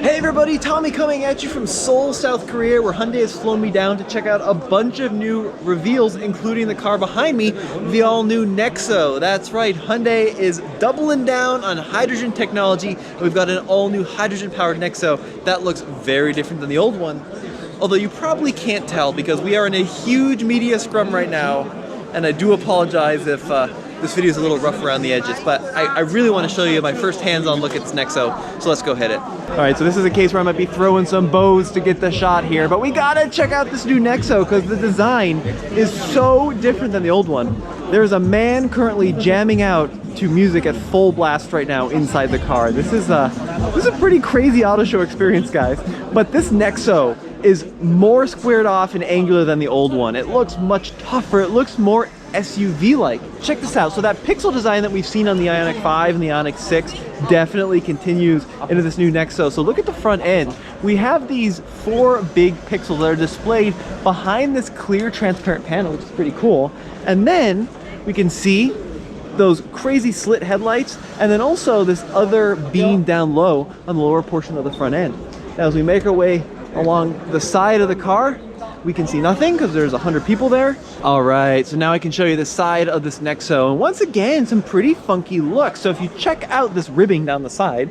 Hey everybody, Tommy coming at you from Seoul, South Korea, where Hyundai has flown me down to check out a bunch of new reveals, including the car behind me, the all-new Nexo. That's right, Hyundai is doubling down on hydrogen technology. We've got an all-new hydrogen-powered Nexo that looks very different than the old one. Although you probably can't tell because we are in a huge media scrum right now, and I do apologize if this video is a little rough around the edges, but I really want to show you my first hands-on look at this Nexo, so let's go hit it. All right, so this is a case where I might be throwing some bows to get the shot here, but we gotta check out this new Nexo because the design is so different than the old one. There's a man currently jamming out to music at full blast right now inside the car. This is a pretty crazy auto show experience, guys. But this Nexo is more squared off and angular than the old one. It looks much tougher. It looks more SUV-like. Check this out. So that pixel design that we've seen on the Ioniq 5 and the Ioniq 6 definitely continues into this new Nexo. So look at the front end. We have these 4 big pixels that are displayed behind this clear transparent panel, which is pretty cool. And then we can see those crazy slit headlights, and then also this other beam down low on the lower portion of the front end. Now as we make our way along the side of the car, we can see nothing because there's 100 people there. All right, so now I can show you the side of this Nexo. And once again, some pretty funky looks. So if you check out this ribbing down the side,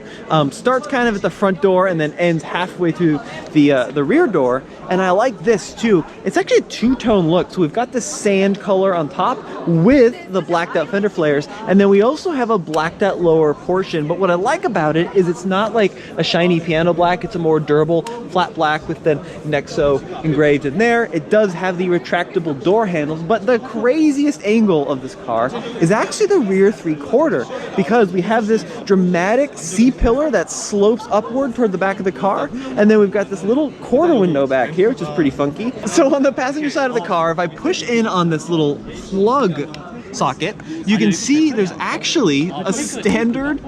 starts kind of at the front door and then ends halfway through the rear door. And I like this too. It's actually a two-tone look. So we've got this sand color on top with the blacked out fender flares. And then we also have a blacked out lower portion. But what I like about it is it's not like a shiny piano black. It's a more durable flat black with the Nexo engraved in there. It does have the retractable door handles, but the craziest angle of this car is actually the rear 3/4 because we have this dramatic C-pillar that slopes upward toward the back of the car, and then we've got this little quarter window back here, which is pretty funky. So on the passenger side of the car, if I push in on this little plug socket, you can see there's actually a standard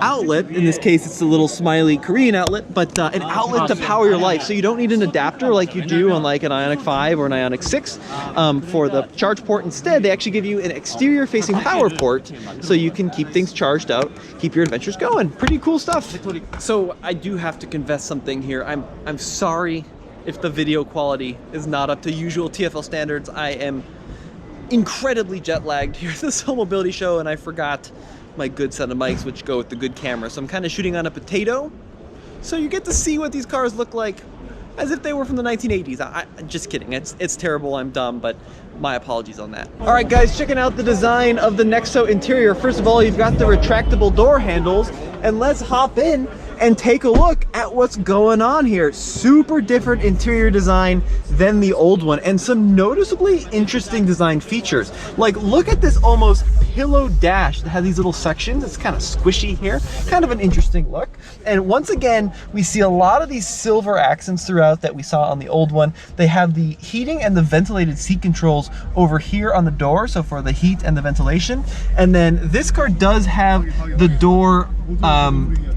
outlet. In this case, it's a little smiley Korean outlet, but an outlet to power your life. So you don't need an adapter like you do on like an Ioniq 5 or an Ioniq 6 for the charge port. Instead, they actually give you an exterior facing power port so you can keep things charged out, keep your adventures going. Pretty cool stuff. So I do have to confess something here. I'm sorry if the video quality is not up to usual TFL standards. I am incredibly jet lagged here at the Seoul Mobility Show, and I forgot my good set of mics which go with the good camera. So I'm kind of shooting on a potato. So you get to see what these cars look like as if they were from the 1980s. I'm just kidding. It's terrible. I'm dumb, but my apologies on that. All right, guys, checking out the design of the Nexo interior. First of all, you've got the retractable door handles, and let's hop in and take a look at what's going on here. Super different interior design than the old one, and some noticeably interesting design features. Like, look at this almost pillow dash that has these little sections. It's kind of squishy here, kind of an interesting look. And once again, we see a lot of these silver accents throughout that we saw on the old one. They have the heating and the ventilated seat controls over here on the door, so for the heat and the ventilation. And then this car does have the door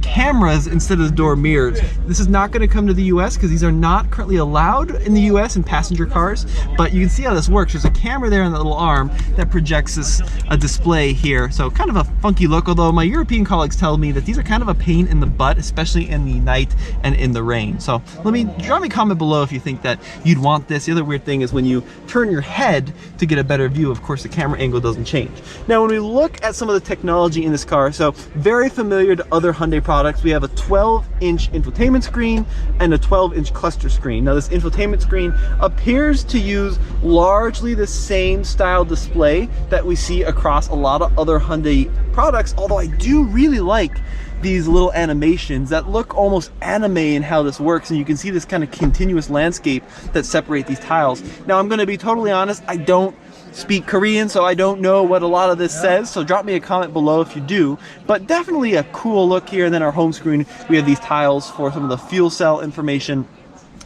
cameras instead of the door mirrors. This is not going to come to the US because these are not currently allowed in the US in passenger cars, but you can see how this works. There's a camera there on the little arm that projects this display here. So kind of a funky look, although my European colleagues tell me that these are kind of a pain in the butt, especially in the night and in the rain. So drop me a comment below if you think that you'd want this. The other weird thing is when you turn your head to get a better view, of course the camera angle doesn't change. Now when we look at some of the technology in this car, so very familiar to other Hyundai products, we have a 12-inch infotainment screen and a 12-inch cluster screen. Now this infotainment screen appears to use largely the same style display that we see across a lot of other Hyundai products, although I do really like these little animations that look almost anime in how this works, and you can see this kind of continuous landscape that separate these tiles. Now I'm going to be totally honest, I don't speak Korean, so I don't know what a lot of this says, so drop me a comment below if you do. But definitely a cool look here. And then our home screen, we have these tiles for some of the fuel cell information.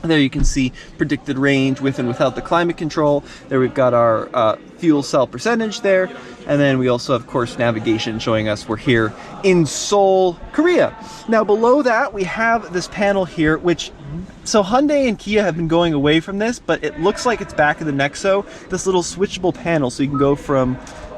There you can see predicted range with and without the climate control. There we've got our fuel cell percentage there. And then we also have, of course, navigation showing us we're here in Seoul, Korea. Now below that, we have this panel here, which, so Hyundai and Kia have been going away from this, but it looks like it's back in the Nexo, this little switchable panel. So you can go from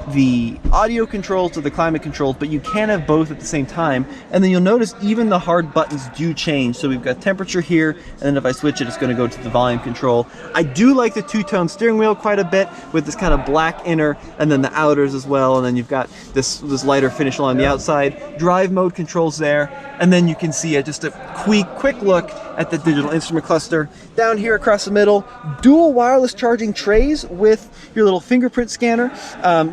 the audio controls to the climate controls, but you can have both at the same time. And then you'll notice even the hard buttons do change. So we've got temperature here, and then if I switch it, it's going to go to the volume control. I do like the two-tone steering wheel quite a bit with this kind of black inner and then the outers as well. And then you've got this lighter finish along the outside. Drive mode controls there. And then you can see just a quick look at the digital instrument cluster. Down here across the middle, dual wireless charging trays with your little fingerprint scanner.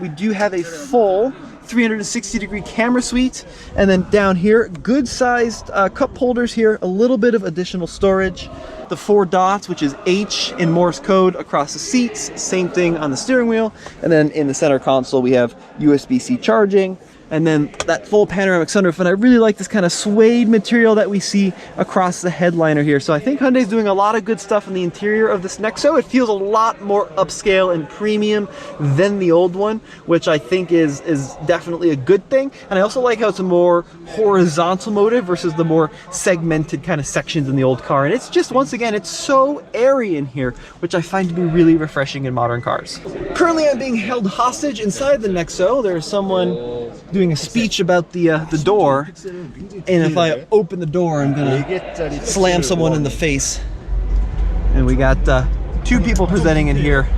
We do have a full 360-degree camera suite, and then down here, good sized cup holders here, a little bit of additional storage. The 4 dots, which is H in Morse code across the seats, same thing on the steering wheel. And then in the center console, we have USB-C charging. And then that full panoramic sunroof, and I really like this kind of suede material that we see across the headliner here. So I think Hyundai's doing a lot of good stuff in the interior of this Nexo. It feels a lot more upscale and premium than the old one, which I think is definitely a good thing. And I also like how it's a more horizontal motive versus the more segmented kind of sections in the old car. And it's just, once again, it's so airy in here, which I find to be really refreshing in modern cars. Currently, I'm being held hostage inside the Nexo. There's someone doing a speech about the door, and if I open the door, I'm gonna slam someone in the face. And we got 2 people presenting in here.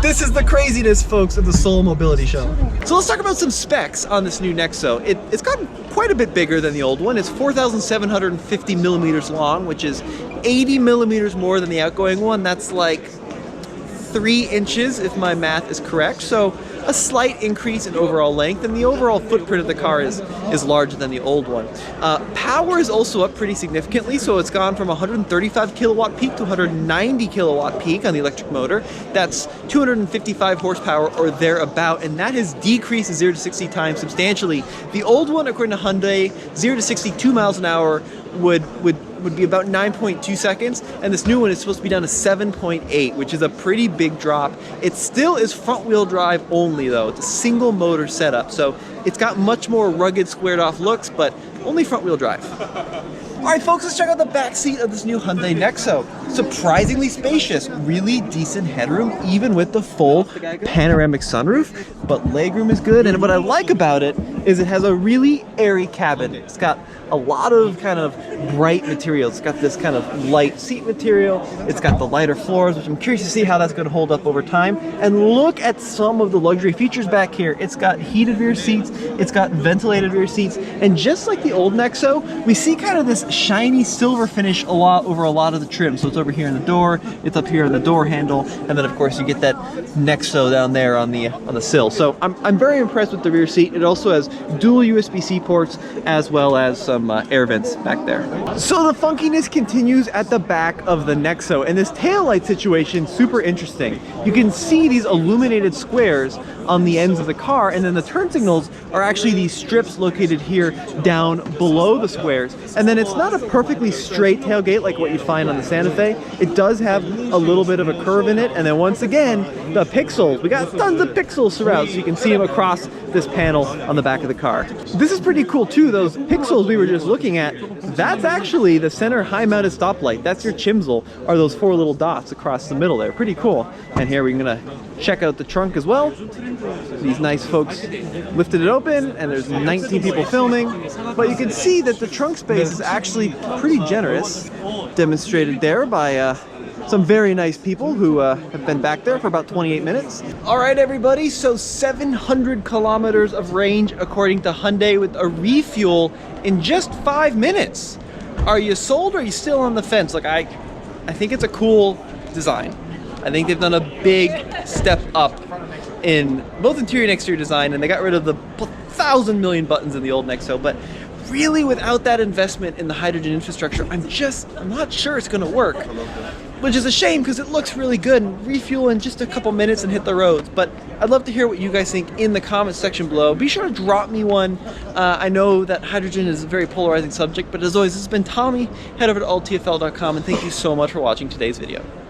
This is the craziness, folks, of the Seoul Mobility Show. So let's talk about some specs on this new Nexo. It's gotten quite a bit bigger than the old one. It's 4,750 millimeters long, which is 80 millimeters more than the outgoing one. That's like 3 inches if my math is correct. So a slight increase in overall length, and the overall footprint of the car is larger than the old one. Power is also up pretty significantly, so it's gone from 135 kilowatt peak to 190 kilowatt peak on the electric motor. That's 255 horsepower or thereabout, and that has decreased 0 to 60 times substantially. The old one, according to Hyundai, 0 to 62 miles an hour would be about 9.2 seconds, and this new one is supposed to be down to 7.8, which is a pretty big drop. It still is front-wheel drive only, though. It's a single motor setup, so it's got much more rugged, squared-off looks, but only front-wheel drive. All right, folks, let's check out the back seat of this new Hyundai Nexo. Surprisingly spacious, really decent headroom, even with the full panoramic sunroof, but legroom is good. And what I like about it is it has a really airy cabin. It's got a lot of kind of bright materials. It's got this kind of light seat material. It's got the lighter floors, which I'm curious to see how that's going to hold up over time. And look at some of the luxury features back here. It's got heated rear seats. It's got ventilated rear seats. And just like the old Nexo, we see kind of this shiny silver finish over a lot of the trim. So it's over here in the door, it's up here in the door handle, and then of course you get that Nexo down there on the sill. So I'm very impressed with the rear seat. It also has dual USB-C ports as well as some air vents back there. So the funkiness continues at the back of the Nexo, and this taillight situation, super interesting. You can see these illuminated squares on the ends of the car, and then the turn signals are actually these strips located here down below the squares. And then it's not a perfectly straight tailgate like what you find on the Santa Fe. It does have a little bit of a curve in it, and then once again, the pixels. We got tons of pixels throughout, so you can see them across this panel on the back of the car. This is pretty cool too. Those pixels we were just looking at, that's actually the center high-mounted stoplight. That's your chimsel, are those 4 little dots across the middle there. Pretty cool. And here we're gonna check out the trunk as well. These nice folks lifted it open, and there's 19 people filming, but you can see that the trunk space is actually pretty generous, demonstrated there by some very nice people who have been back there for about 28 minutes. All right, everybody, so 700 kilometers of range according to Hyundai with a refuel in just 5 minutes. Are you sold, or are you still on the fence? Like, I think it's a cool design. I think they've done a big step up in both interior and exterior design, and they got rid of the 1,000 million buttons in the old Nexo, but really without that investment in the hydrogen infrastructure, I'm not sure it's gonna work. Which is a shame, because it looks really good, and refuel in just a couple minutes and hit the roads. But I'd love to hear what you guys think in the comments section below. Be sure to drop me one. I know that hydrogen is a very polarizing subject, but as always, this has been Tommy. Head over to alltfl.com, and thank you so much for watching today's video.